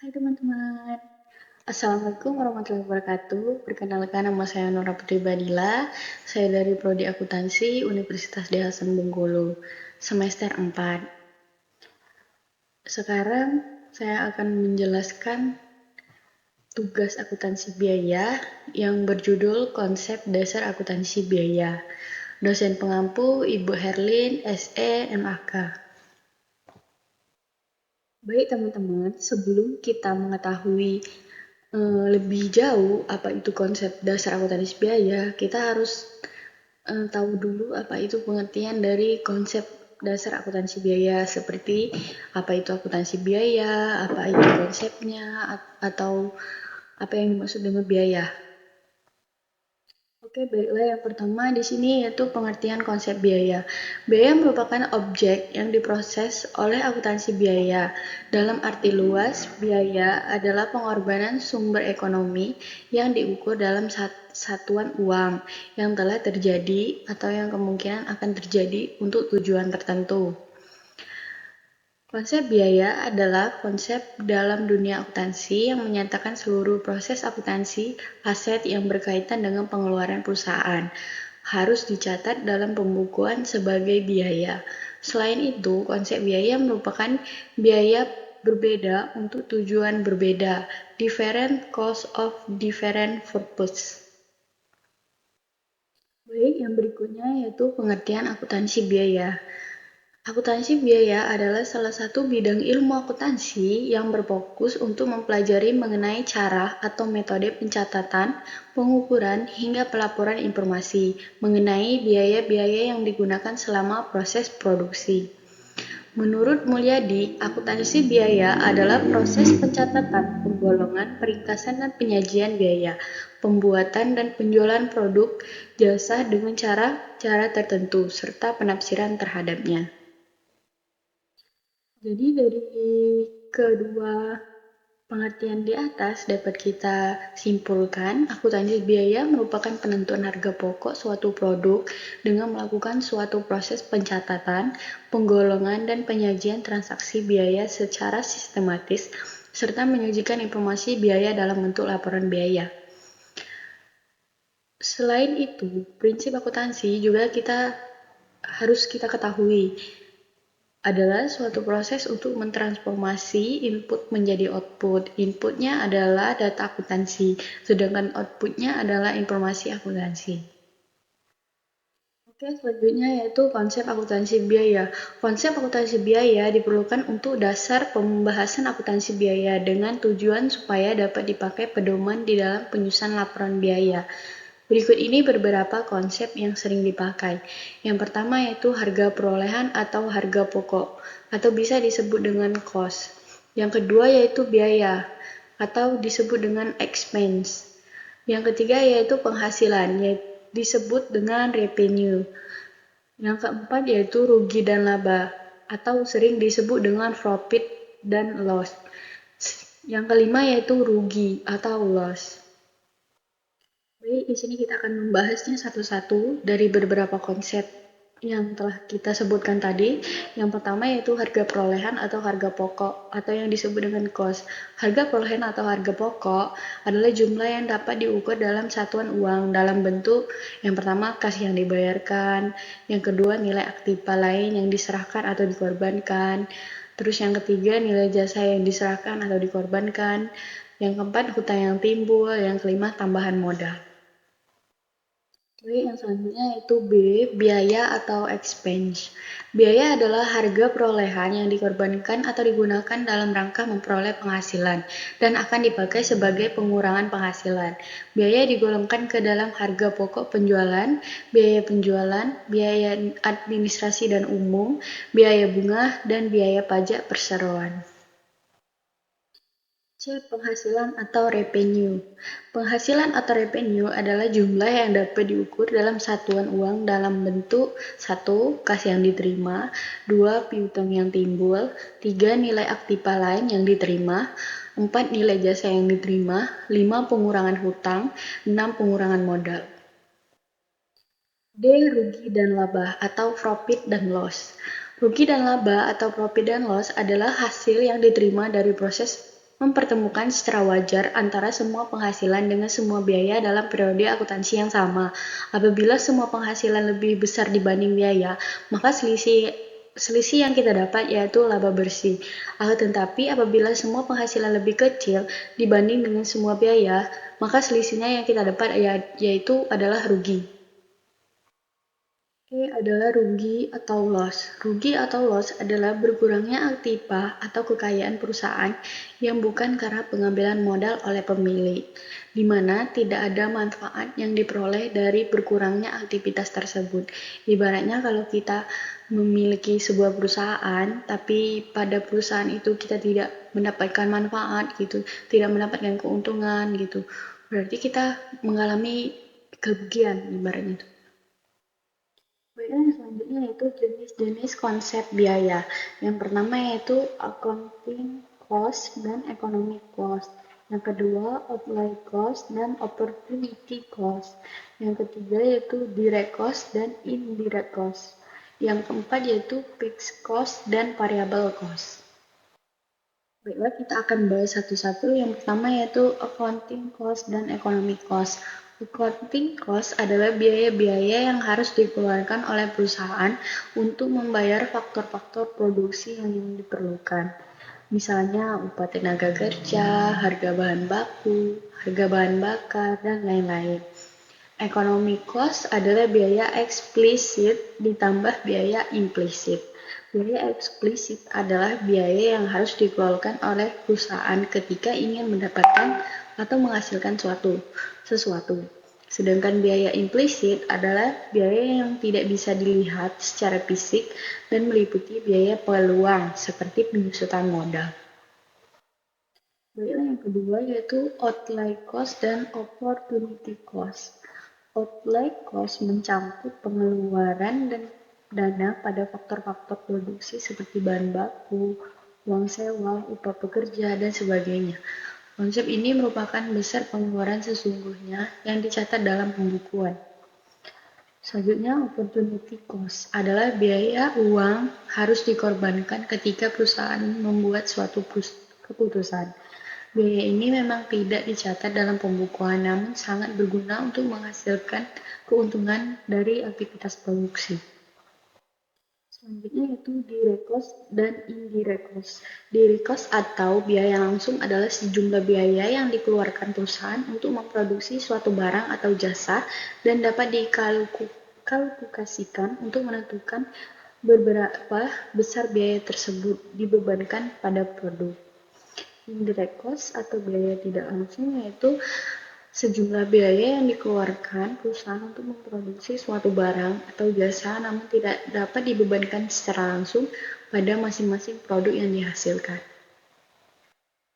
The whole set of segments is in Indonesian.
Hai teman-teman, Assalamualaikum warahmatullahi wabarakatuh. Perkenalkan, nama saya Nora Putri Badila. Saya dari Prodi Akuntansi Universitas Dwi Hasan Bengkulu, semester 4. Sekarang saya akan menjelaskan tugas akuntansi biaya yang berjudul Konsep Dasar Akuntansi Biaya. Dosen pengampu Ibu Herlin, SE, MAK. Baik teman-teman, sebelum kita mengetahui lebih jauh apa itu konsep dasar akuntansi biaya, kita harus tahu dulu apa itu pengertian dari konsep dasar akuntansi biaya, seperti apa itu akuntansi biaya, apa itu konsepnya, atau apa yang dimaksud dengan biaya. Oke, baiklah, yang pertama di sini yaitu pengertian konsep biaya. Biaya merupakan objek yang diproses oleh akuntansi biaya. Dalam arti luas, biaya adalah pengorbanan sumber ekonomi yang diukur dalam satuan uang yang telah terjadi atau yang kemungkinan akan terjadi untuk tujuan tertentu. Konsep biaya adalah konsep dalam dunia akuntansi yang menyatakan seluruh proses akuntansi aset yang berkaitan dengan pengeluaran perusahaan harus dicatat dalam pembukuan sebagai biaya. Selain itu, konsep biaya merupakan biaya berbeda untuk tujuan berbeda, different cost of different purpose. Baik, yang berikutnya yaitu pengertian akuntansi biaya. Akuntansi biaya adalah salah satu bidang ilmu akuntansi yang berfokus untuk mempelajari mengenai cara atau metode pencatatan, pengukuran, hingga pelaporan informasi mengenai biaya-biaya yang digunakan selama proses produksi. Menurut Mulyadi, akuntansi biaya adalah proses pencatatan, penggolongan, peringkasan, dan penyajian biaya, pembuatan dan penjualan produk, jasa dengan cara-cara tertentu, serta penafsiran terhadapnya. Jadi dari kedua pengertian di atas dapat kita simpulkan, akuntansi biaya merupakan penentuan harga pokok suatu produk dengan melakukan suatu proses pencatatan, penggolongan, dan penyajian transaksi biaya secara sistematis, serta menyajikan informasi biaya dalam bentuk laporan biaya. Selain itu, prinsip akuntansi juga harus kita ketahui adalah suatu proses untuk mentransformasi input menjadi output. Inputnya adalah data akuntansi, sedangkan outputnya adalah informasi akuntansi. Oke, selanjutnya yaitu konsep akuntansi biaya. Konsep akuntansi biaya diperlukan untuk dasar pembahasan akuntansi biaya dengan tujuan supaya dapat dipakai pedoman di dalam penyusunan laporan biaya. Berikut ini beberapa konsep yang sering dipakai. Yang pertama yaitu harga perolehan atau harga pokok, atau bisa disebut dengan cost. Yang kedua yaitu biaya, atau disebut dengan expense. Yang ketiga yaitu penghasilan, yaitu disebut dengan revenue. Yang keempat yaitu rugi dan laba, atau sering disebut dengan profit dan loss. Yang kelima yaitu rugi atau loss. Baik, di sini kita akan membahasnya satu-satu dari beberapa konsep yang telah kita sebutkan tadi. Yang pertama yaitu harga perolehan atau harga pokok, atau yang disebut dengan cost. Harga perolehan atau harga pokok adalah jumlah yang dapat diukur dalam satuan uang dalam bentuk yang pertama kas yang dibayarkan, yang kedua nilai aktiva lain yang diserahkan atau dikorbankan, terus yang ketiga nilai jasa yang diserahkan atau dikorbankan, yang keempat hutang yang timbul, yang kelima tambahan modal. Oke, yang selanjutnya yaitu B, biaya atau expense. Biaya adalah harga perolehan yang dikorbankan atau digunakan dalam rangka memperoleh penghasilan dan akan dipakai sebagai pengurangan penghasilan. Biaya digolongkan ke dalam harga pokok penjualan, biaya administrasi dan umum, biaya bunga, dan biaya pajak perseroan. C. Penghasilan atau revenue. Penghasilan atau revenue adalah jumlah yang dapat diukur dalam satuan uang dalam bentuk 1. Kas yang diterima, 2. Piutang yang timbul, 3. Nilai aktiva lain yang diterima, 4. Nilai jasa yang diterima, 5. Pengurangan hutang, 6. Pengurangan modal. D. Rugi dan laba atau profit dan loss. Rugi dan laba atau profit dan loss adalah hasil yang diterima dari proses mempertemukan secara wajar antara semua penghasilan dengan semua biaya dalam periode akuntansi yang sama. Apabila semua penghasilan lebih besar dibanding biaya, maka selisih yang kita dapat yaitu laba bersih. Akan tetapi apabila semua penghasilan lebih kecil dibanding dengan semua biaya, maka selisihnya yang kita dapat yaitu adalah rugi. Adalah rugi atau loss. Rugi atau loss adalah berkurangnya aktiva atau kekayaan perusahaan yang bukan karena pengambilan modal oleh pemilik, di mana tidak ada manfaat yang diperoleh dari berkurangnya aktivitas tersebut. Ibaratnya kalau kita memiliki sebuah perusahaan, tapi pada perusahaan itu kita tidak mendapatkan manfaat gitu, tidak mendapatkan keuntungan gitu, berarti kita mengalami kerugian ibaratnya itu. Yang selanjutnya yaitu jenis-jenis konsep biaya. Yang pertama yaitu accounting cost dan economic cost. Yang kedua outlay cost dan opportunity cost. Yang ketiga yaitu direct cost dan indirect cost. Yang keempat yaitu fixed cost dan variable cost. Baiklah, kita akan bahas satu-satu. Yang pertama yaitu accounting cost dan economic cost. Accounting cost adalah biaya-biaya yang harus dikeluarkan oleh perusahaan untuk membayar faktor-faktor produksi yang diperlukan. Misalnya upah tenaga kerja, harga bahan baku, harga bahan bakar, dan lain-lain. Economic cost adalah biaya eksplisit ditambah biaya implisit. Biaya eksplisit adalah biaya yang harus dikeluarkan oleh perusahaan ketika ingin mendapatkan atau menghasilkan sesuatu. Sedangkan biaya implisit adalah biaya yang tidak bisa dilihat secara fisik dan meliputi biaya peluang seperti penyusutan modal. Baiklah, yang kedua yaitu outlay cost dan opportunity cost. Outlay cost mencakup pengeluaran dan dana pada faktor-faktor produksi seperti bahan baku, uang sewa, upah pekerja, dan sebagainya. Konsep ini merupakan besar pengeluaran sesungguhnya yang dicatat dalam pembukuan. Selanjutnya, opportunity cost adalah biaya uang harus dikorbankan ketika perusahaan membuat suatu keputusan. Biaya ini memang tidak dicatat dalam pembukuan, namun sangat berguna untuk menghasilkan keuntungan dari aktivitas produksi. Selanjutnya yaitu direct cost dan indirect cost. Direct cost atau biaya langsung adalah sejumlah biaya yang dikeluarkan perusahaan untuk memproduksi suatu barang atau jasa dan dapat dikalkulasikan untuk menentukan berapa besar biaya tersebut dibebankan pada produk. Indirect cost atau biaya tidak langsung yaitu sejumlah biaya yang dikeluarkan perusahaan untuk memproduksi suatu barang atau jasa namun tidak dapat dibebankan secara langsung pada masing-masing produk yang dihasilkan.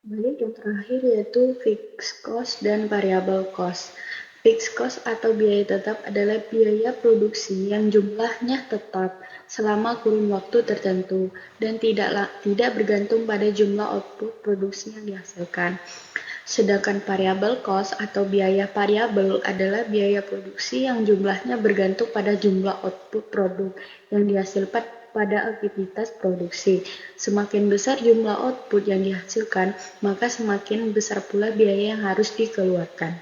Baik, yang terakhir yaitu fixed cost dan variable cost. Fixed cost atau biaya tetap adalah biaya produksi yang jumlahnya tetap selama kurun waktu tertentu dan tidak bergantung pada jumlah output produksi yang dihasilkan. Sedangkan variable cost atau biaya variabel adalah biaya produksi yang jumlahnya bergantung pada jumlah output produk yang dihasilkan pada aktivitas produksi. Semakin besar jumlah output yang dihasilkan, maka semakin besar pula biaya yang harus dikeluarkan.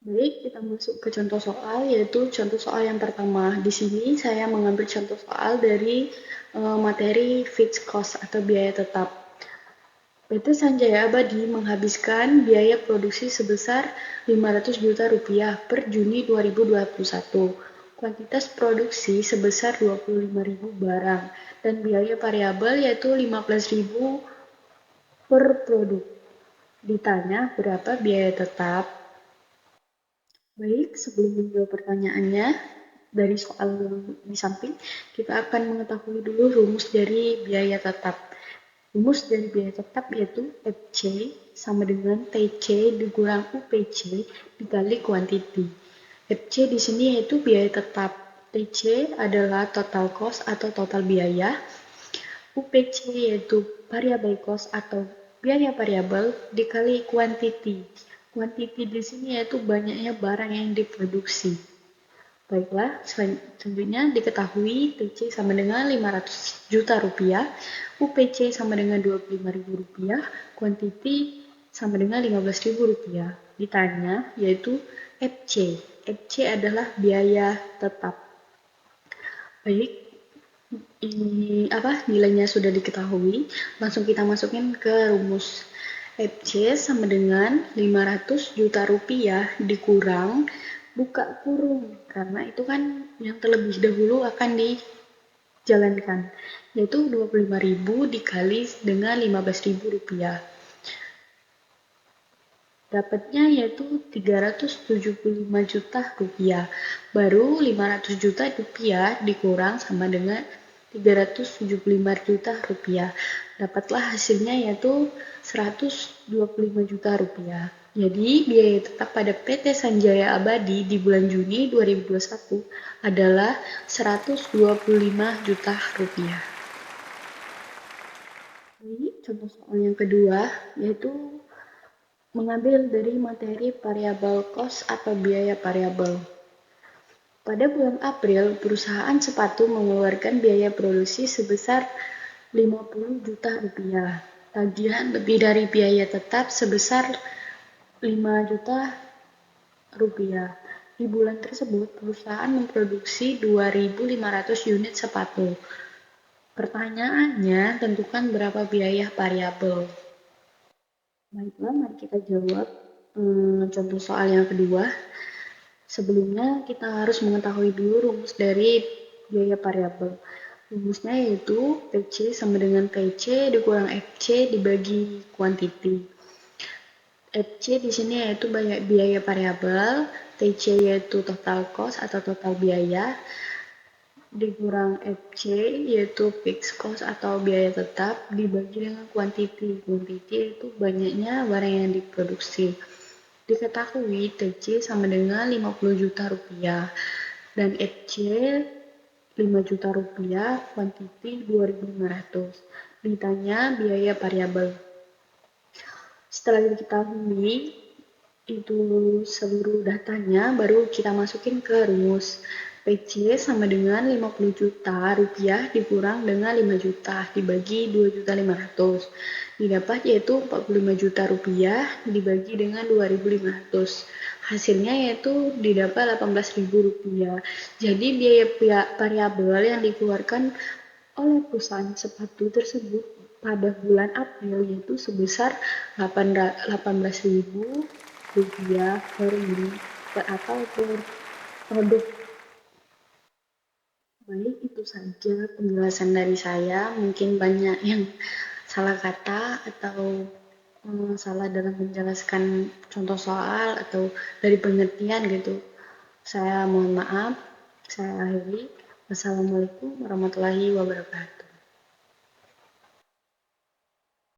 Baik, kita masuk ke contoh soal, yaitu contoh soal yang pertama. Di sini saya mengambil contoh soal dari materi fixed cost atau biaya tetap. PT Sanjaya Abadi menghabiskan biaya produksi sebesar 500 juta rupiah per Juni 2021. Kuantitas produksi sebesar 25.000 barang dan biaya variabel yaitu 15.000 per produk. Ditanya berapa biaya tetap? Baik, sebelum menjawab pertanyaannya, dari soal di samping, kita akan mengetahui dulu rumus dari biaya tetap. Rumus dari biaya tetap yaitu FC sama dengan TC dikurang UPC dikali kuantiti. FC di sini yaitu biaya tetap. TC adalah total cost atau total biaya. UPC yaitu variable cost atau biaya variabel dikali kuantiti. Kuantiti di sini yaitu banyaknya barang yang diproduksi. Baiklah, selanjutnya diketahui TC sama dengan 500 juta rupiah, UPC sama dengan 25.000 rupiah, kuantiti sama dengan 15.000 rupiah. Ditanya yaitu FC. FC adalah biaya tetap. Baik, ini nilainya sudah diketahui, langsung kita masukin ke rumus. FC sama dengan 500 juta rupiah dikurang buka kurung, karena itu kan yang terlebih dahulu akan dijalankan, yaitu 25.000 dikali dengan 15.000 rupiah. Dapatnya yaitu 375 juta rupiah. Baru 500 juta rupiah dikurang sama dengan 375 juta rupiah. Dapatlah hasilnya yaitu 125 juta rupiah. Jadi biaya tetap pada PT Sanjaya Abadi di bulan Juni 2021 adalah 125 juta rupiah. Ini contoh soal yang kedua yaitu mengambil dari materi variabel cost atau biaya variabel. Pada bulan April, perusahaan sepatu mengeluarkan biaya produksi sebesar 50 juta rupiah. Tagihan lebih dari biaya tetap sebesar 5 juta rupiah. Di bulan tersebut, perusahaan memproduksi 2.500 unit sepatu. Pertanyaannya, tentukan berapa biaya variabel. Baiklah, mari kita jawab contoh soal yang kedua. Sebelumnya, kita harus mengetahui dulu rumus dari biaya variabel. Rumusnya yaitu PC sama dengan PC dikurang FC dibagi kuantiti. FC di sini yaitu biaya variabel, TC yaitu total cost atau total biaya, dikurang FC yaitu fixed cost atau biaya tetap dibagi dengan kuantiti. Kuantiti itu banyaknya barang yang diproduksi. Diketahui TC sama dengan 50 juta rupiah dan FC 5 juta rupiah, kuantiti 2.500. Ditanya biaya variabel. Setelah diketahui itu seluruh datanya, baru kita masukin ke rumus. PC sama dengan 50 juta rupiah dikurang dengan 5 juta dibagi 2.500. Didapat yaitu 45 juta rupiah dibagi dengan 2.500. Hasilnya yaitu didapat 18.000 rupiah. Jadi biaya variabel yang dikeluarkan oleh perusahaan sepatu tersebut pada bulan April yaitu sebesar 18.000 rupiah per unit atau per produk. Baik, itu saja penjelasan dari saya. Mungkin banyak yang salah kata atau salah dalam menjelaskan contoh soal atau dari pengertian gitu. Saya mohon maaf. Saya akhiri. Wassalamualaikum warahmatullahi wabarakatuh.